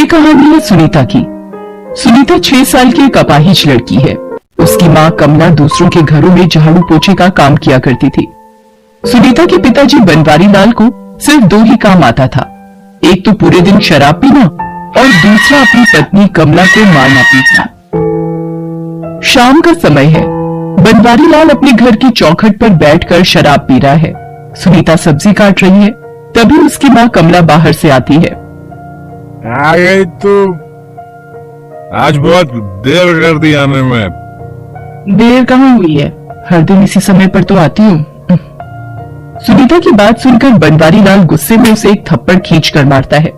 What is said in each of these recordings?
ये कहानी है सुनीता की। सुनीता 6 साल की एक अपाहिज लड़की है। उसकी माँ कमला दूसरों के घरों में झाड़ू पोछे का काम किया करती थी। सुनीता के पिताजी बनवारी लाल को सिर्फ 2 ही काम आता था, एक तो पूरे दिन शराब पीना और दूसरा अपनी पत्नी कमला को मारना पीटना। शाम का समय है। बनवारी लाल अपने घर की चौखट पर बैठकर शराब पी रहा है। सुनीता सब्जी काट रही है, तभी उसकी माँ कमला बाहर से आती है। आ गई तू? आज बहुत देर कर दी आने में। देर कहाँ हुई है, हर दिन इसी समय पर तो आती हूँ। सुनीता की बात सुनकर बनवारी लाल गुस्से में उसे एक थप्पड़ खींचकर मारता है।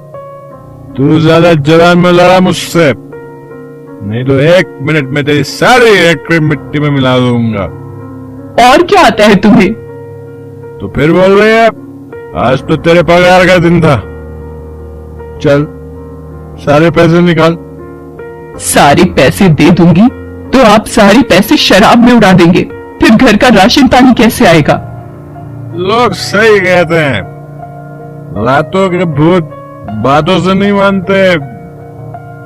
तू ज्यादा जवान में लड़ा मुझसे, नहीं तो 1 मिनट में तेरी सारी एक्टिव मिट्टी में मिला दूंगा। और क्या आता है तुम्हें? तो फिर बोल रही है, आज तो तेरे पगार का दिन था, चल सारे पैसे निकाल। सारे पैसे दे दूंगी तो आप सारे पैसे शराब में उड़ा देंगे, फिर घर का राशन पानी कैसे आएगा? लोग सही कहते हैं, रातों के भूत बातों से नहीं मानते।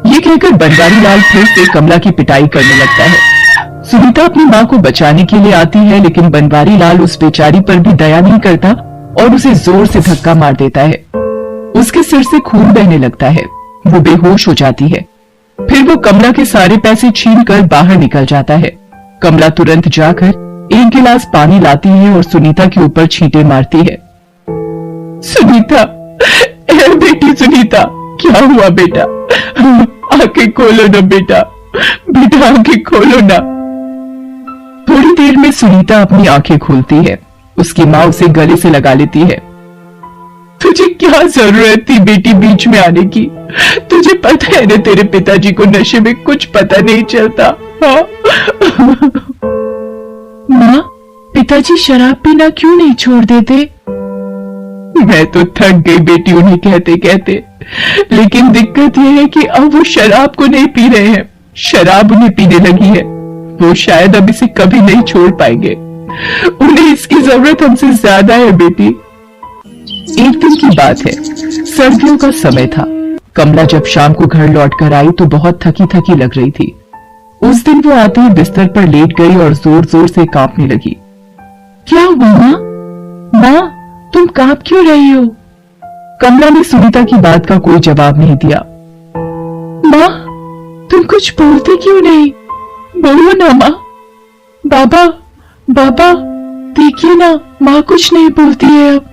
ये कहकर बनवारी लाल फिर से कमला की पिटाई करने लगता है। सुनीता अपनी माँ को बचाने के लिए आती है, लेकिन बनवारी लाल उस बेचारी पर भी दया नहीं करता और उसे जोर से धक्का मार देता है। उसके सिर से खून बहने लगता है, वो बेहोश हो जाती है। फिर वो कमला के सारे पैसे छीनकर बाहर निकल जाता है। कमला तुरंत जाकर एक गिलास पानी लाती है और सुनीता के ऊपर छींटे मारती है। सुनीता, बेटी सुनीता, क्या हुआ बेटा? आंखें खोलो ना बेटा, बेटा आंखें खोलो ना। थोड़ी देर में सुनीता अपनी आंखें खोलती है। उसकी माँ उसे गले से लगा लेती है। तुझे क्या जरूरत थी बेटी बीच में आने की? तुझे पता है ना तेरे पिताजी को नशे में कुछ पता नहीं चलता। हाँ? माँ, पिताजी शराब पीना क्यों नहीं छोड़ देते? मैं तो थक गई बेटी उन्हें कहते कहते, लेकिन दिक्कत यह है कि अब वो शराब को नहीं पी रहे हैं, शराब उन्हें पीने लगी है। वो शायद अब इसे कभी नहीं छोड़ पाएंगे। उन्हें इसकी जरूरत हमसे ज्यादा है बेटी। एक दिन की बात है, सर्दियों का समय था। कमला जब शाम को घर लौटकर आई तो बहुत थकी थकी लग रही थी। उस दिन वो आते ही बिस्तर पर लेट गई और जोर जोर से कांपने लगी। क्या हुआ माँ? माँ, तुम कांप क्यों रही हो? कमला ने सुनीता की बात का कोई जवाब नहीं दिया। माँ, तुम कुछ बोलती क्यों नहीं? बोलो ना माँ। बाबा, बाबा, देखिए ना, माँ कुछ नहीं बोलती है अब।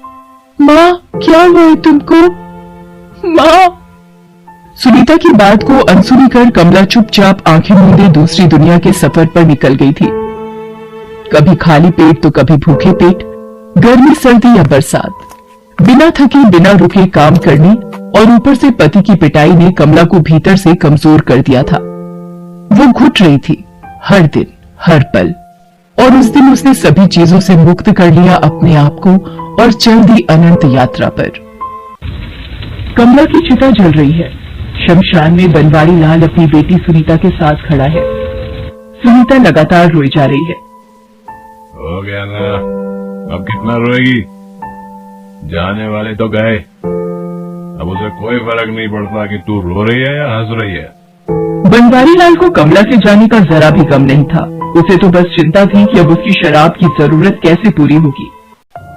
माँ, क्या हुआ है तुमको? माँ। सुनीता की बात को अनसुनी कर कमला चुपचाप आंखें मूंदे दूसरी दुनिया के सफर पर निकल गई थी। कभी खाली पेट तो कभी भूखे पेट, गर्मी सर्दी या बरसात, बिना थके बिना रुके काम करने और ऊपर से पति की पिटाई ने कमला को भीतर से कमजोर कर दिया था। वो घुट रही थी हर दिन हर पल, और उस दिन उसने सभी चीजों से मुक्त कर लिया अपने आप को और चल दी अनंत यात्रा पर। कमला की चिता जल रही है। शमशान में बनवारी लाल अपनी बेटी सुनीता के साथ खड़ा है। सुनीता लगातार रोई जा रही है। हो गया ना, अब कितना रोएगी? जाने वाले तो गए, अब उसे कोई फर्क नहीं पड़ता कि तू रो रही है या हंस रही है। बनवारी लाल को कमला के जाने का जरा भी गम नहीं था। उसे तो बस चिंता थी कि अब उसकी शराब की जरूरत कैसे पूरी होगी।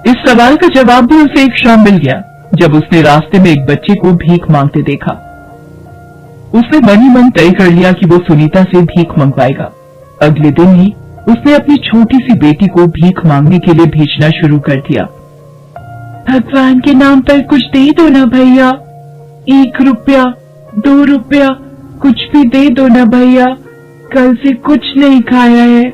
इस सवाल का जवाब भी उसे एक शाम मिल गया, जब उसने रास्ते में एक बच्चे को भीख मांगते देखा। उसने मन ही मन तय कर लिया कि वो सुनीता से भीख मंगवाएगा। अगले दिन ही उसने अपनी छोटी सी बेटी को भीख मांगने के लिए भेजना शुरू कर दिया। भगवान के नाम पर कुछ दे दो ना भैया, 1 रुपया 2 रुपया कुछ भी दे दो ना भैया, कल से कुछ नहीं खाया है।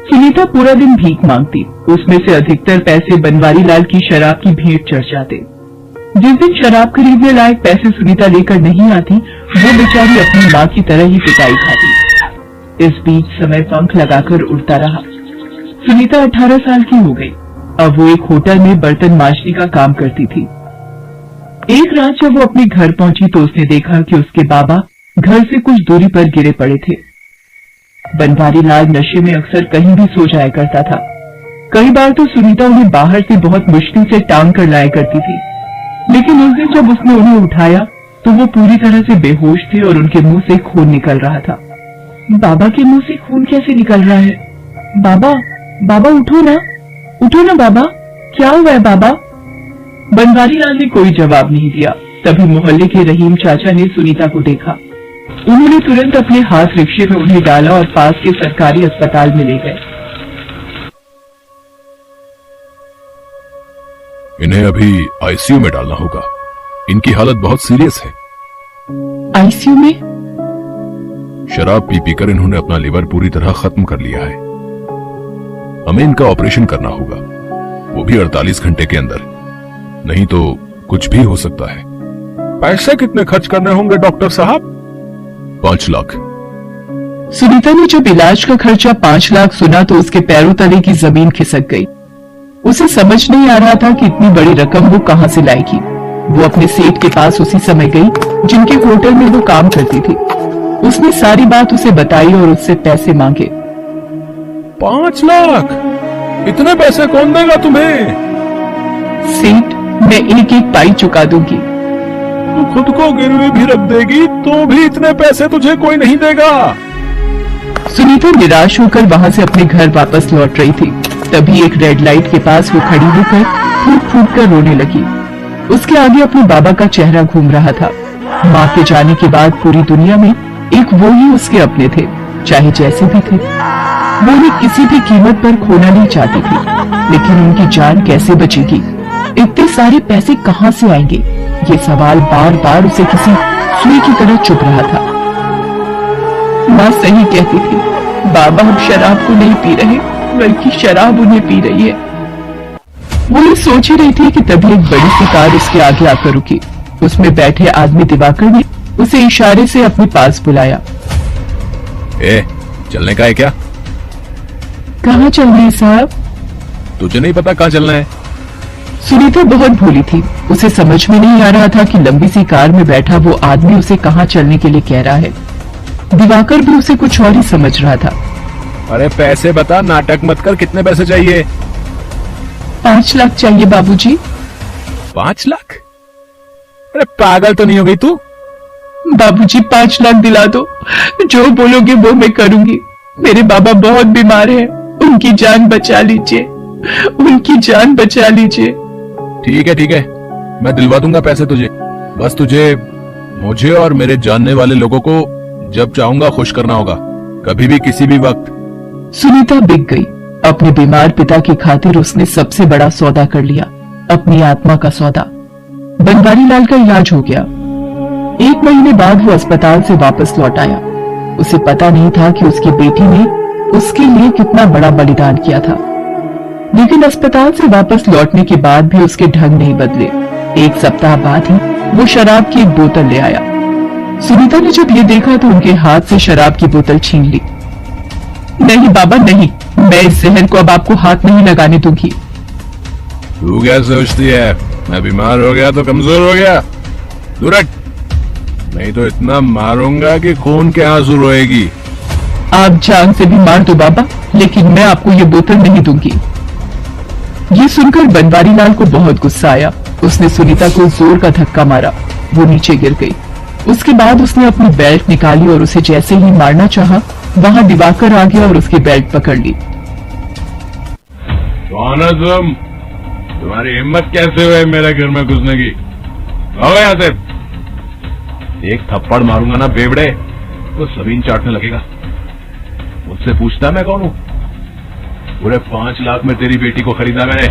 सुनीता पूरा दिन भीख मांगती। उसमें से अधिकतर पैसे बनवारी लाल की शराब की भेंट चढ़ जाते। जिस दिन शराब खरीदने लायक पैसे सुनीता लेकर नहीं आती, वो बेचारी अपनी माँ की तरह ही पिटाई खाती। इस बीच समय पंख लगाकर उड़ता रहा। सुनीता 18 साल की हो गई। अब वो एक होटल में बर्तन मांजने का काम करती थी। एक रात जब वो अपने घर पहुंची तो उसने देखा कि उसके बाबा घर से कुछ दूरी पर गिरे पड़े थे। बनवारी लाल नशे में अक्सर कहीं भी सो जाया करता था। कई बार तो सुनीता उन्हें बाहर से बहुत मुश्किल से टांग कर लाया करती थी, लेकिन उस दिन जब उसने उन्हें उठाया तो वो पूरी तरह से बेहोश थे और उनके मुंह से खून निकल रहा था। बाबा के मुंह से खून कैसे निकल रहा है? बाबा, बाबा उठो ना बाबा, क्या हुआ है बाबा? बनवारी लाल ने कोई जवाब नहीं दिया। तभी मोहल्ले के रहीम चाचा ने सुनीता को देखा। उन्होंने तुरंत अपने हाथ रिक्शे में उन्हें डाला और पास के सरकारी अस्पताल में ले गए। इन्हें अभी आईसीयू में डालना होगा, इनकी हालत बहुत सीरियस है। आईसीयू में? शराब पी पीकर इन्होंने अपना लिवर पूरी तरह खत्म कर लिया है। हमें इनका ऑपरेशन करना होगा, वो भी 48 घंटे के अंदर, नहीं तो कुछ भी हो सकता है। पैसे कितने खर्च करने होंगे डॉक्टर साहब? 5 लाख। सुनीता ने जब इलाज का खर्चा 5 लाख सुना तो उसके पैरों तले की जमीन खिसक गई। उसे समझ नहीं आ रहा था कि इतनी बड़ी रकम वो कहां से लाएगी। वो अपने सेठ के पास उसी समय गई जिनके होटल में वो काम करती थी। उसने सारी बात उसे बताई और उससे पैसे मांगे। 5 लाख? इतने पैसे कौन देगा तुम्हें? सेठ, मैं एक एक पाई चुका दूंगी। तू खुद को गिरवी भी रख देगी तो भी इतने पैसे तुझे कोई नहीं देगा। सुनीता निराश होकर वहां से अपने घर वापस लौट रही थी। तभी एक रेड लाइट के पास वो खड़ी होकर फूट फूट कर रोने लगी। उसके आगे अपने बाबा का चेहरा घूम रहा था। माँ के जाने के बाद पूरी दुनिया में एक वो ही उसके अपने थे, चाहे जैसे भी थे। वो उन्हें किसी भी कीमत पर खोना नहीं चाहती थी, लेकिन उनकी जान कैसे बचेगी? इतने सारे पैसे कहाँ से आएंगे? ये सवाल बार बार उसे किसी सुई की तरह चुभ रहा था। माँ सही कहती थी, बाबा हम शराब को नहीं पी रहे, बल्कि शराब उन्हें पी रही है। वो ये सोच ही रही थी कि तभी एक बड़ी सी कार उसके आगे आकर रुकी। उसमें बैठे आदमी दिवाकर ने उसे इशारे से अपने पास बुलाया। चलने का है क्या? कहाँ चल रहे हैं साहब? तुझे नहीं पता कहाँ चलना है? सुनीता बहुत भोली थी। उसे समझ में नहीं आ रहा था कि लंबी सी कार में बैठा वो आदमी उसे कहाँ चलने के लिए कह रहा है। दिवाकर भी उसे कुछ और ही समझ रहा था। अरे पैसे बता, नाटक मत कर। कितने पैसे चाहिए? 5 लाख चाहिए बाबूजी। 5 लाख? अरे पागल तो नहीं हो गई तू? बाबूजी 5 लाख दिला दो, जो बोलोगे वो मैं करूंगी। मेरे बाबा बहुत बीमार हैं, उनकी जान बचा लीजिए, उनकी जान बचा लीजिए। ठीक है, मैं दिलवा दूंगा पैसे तुझे। बस तुझे मुझे और मेरे जानने वाले लोगों को जब चाहूंगा खुश करना होगा, कभी भी किसी भी वक्त। सुनीता बिक गई। अपने बीमार पिता की खातिर उसने सबसे बड़ा सौदा कर लिया, अपनी आत्मा का सौदा। बनवारी लाल का इलाज हो गया। 1 महीने बाद वो अस्पताल से वापस लौट आया। उसे पता नहीं था कि उसकी बेटी ने उसके लिए कितना बड़ा बलिदान किया था। लेकिन अस्पताल से वापस लौटने के बाद भी उसके ढंग नहीं बदले। 1 सप्ताह बाद ही वो शराब की एक बोतल ले आया। सुनीता ने जब ये देखा तो उनके हाथ से शराब की बोतल छीन ली। नहीं बाबा नहीं, मैं इस जहर को अब आपको हाथ नहीं लगाने दूंगी। तू क्या सोचती है, मैं बीमार हो गया तो कमजोर हो गया? दूर हट, नहीं तो इतना मारूंगा कि खून के आंसू रोएगी। आप जान से भी मार दो बाबा, लेकिन मैं आपको ये बोतल नहीं दूंगी। ये सुनकर बनवारी लाल को बहुत गुस्सा आया। उसने सुनीता को जोर का धक्का मारा। वो नीचे गिर गई। उसके बाद उसने अपनी बेल्ट निकाली और उसे जैसे ही मारना चाहा, वहां दिवाकर आ गया और उसकी बेल्ट पकड़ ली। कौन हो तुम? तुम्हारी हिम्मत कैसे हुई मेरे घर में घुसने की? आओ यहाँ से। एक थप्पड़ मारूंगा ना बेवड़े तो जमीन चाटने लगेगा। मुझसे पूछता मैं कौन हूँ? पूरे 5 लाख में तेरी बेटी को खरीदा मैंने।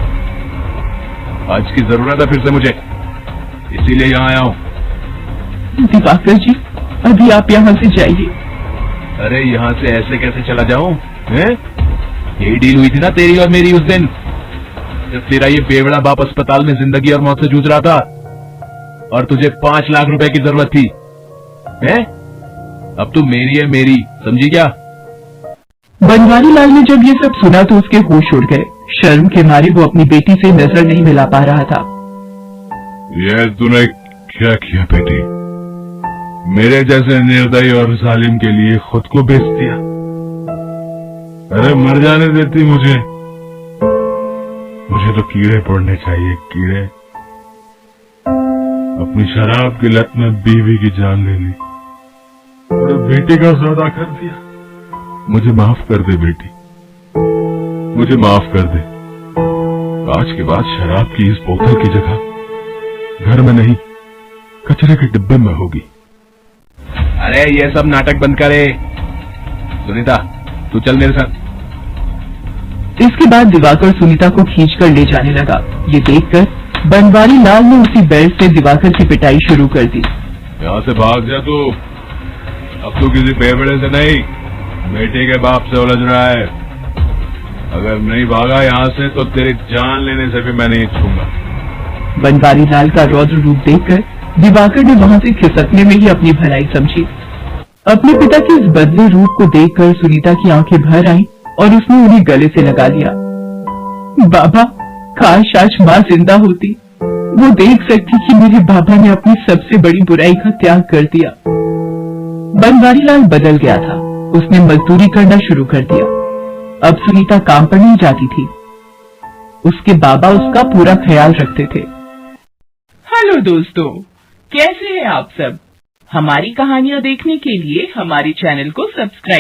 आज की जरूरत है फिर से मुझे, इसीलिए यहाँ आया हूँ। दिवाकर जी, अभी आप यहाँ से जाइए। अरे यहाँ से ऐसे कैसे चला जाऊं? यही डील हुई थी ना तेरी और मेरी उस दिन, जब तेरा ये बेवड़ा बाप अस्पताल में जिंदगी और मौत से जूझ रहा था और तुझे 5 लाख रुपए की जरूरत थी। अब तू मेरी है, मेरी, समझी क्या? बनवारी लाल ने जब ये सब सुना तो उसके होश उड़ गए। शर्म के मारे वो अपनी बेटी से नजर नहीं मिला पा रहा था। ये तूने क्या किया बेटी? मेरे जैसे निर्दयी और जालिम के लिए खुद को बेच दिया। अरे मर जाने देती मुझे तो कीड़े पड़ने चाहिए, कीड़े। अपनी शराब की लत में बीवी की जान ले ली और बेटी का सौदा कर दिया। मुझे माफ कर दे बेटी, मुझे माफ कर दे। आज के बाद शराब की इस बोतल की जगह घर में नहीं, कचरे के डिब्बे में होगी। अरे ये सब नाटक बंद करे। सुनीता, तू चल मेरे साथ। इसके बाद दिवाकर सुनीता को खींचकर ले जाने लगा। ये देखकर बनवारी लाल ने उसी बेल्ट से दिवाकर की पिटाई शुरू कर दी। यहाँ से भाग जा तू। अब तू किसी बेवड़े से नहीं, बेटे के बाप से उलझ रहा है। अगर नहीं भागा यहाँ से तो तेरी जान लेने से भी मैं नहीं छूंगा। बनवारी लाल का रौद्र रूप देखकर दिवाकर ने वहां से खिसकने में ही अपनी भलाई समझी। अपने पिता के इस बदले रूप को देखकर सुनीता की आंखें भर आईं और उसने उन्हें गले से लगा लिया। बाबा, काश आज माँ जिंदा होती, वो देख सकती कि मेरे बाबा ने अपनी सबसे बड़ी बुराई का त्याग कर दिया। बनवारी लाल बदल गया था। उसने मजदूरी करना शुरू कर दिया। अब सुनीता काम पर नहीं जाती थी। उसके बाबा उसका पूरा ख्याल रखते थे। हेलो दोस्तों, कैसे हैं आप सब? हमारी कहानियां देखने के लिए हमारे चैनल को सब्सक्राइब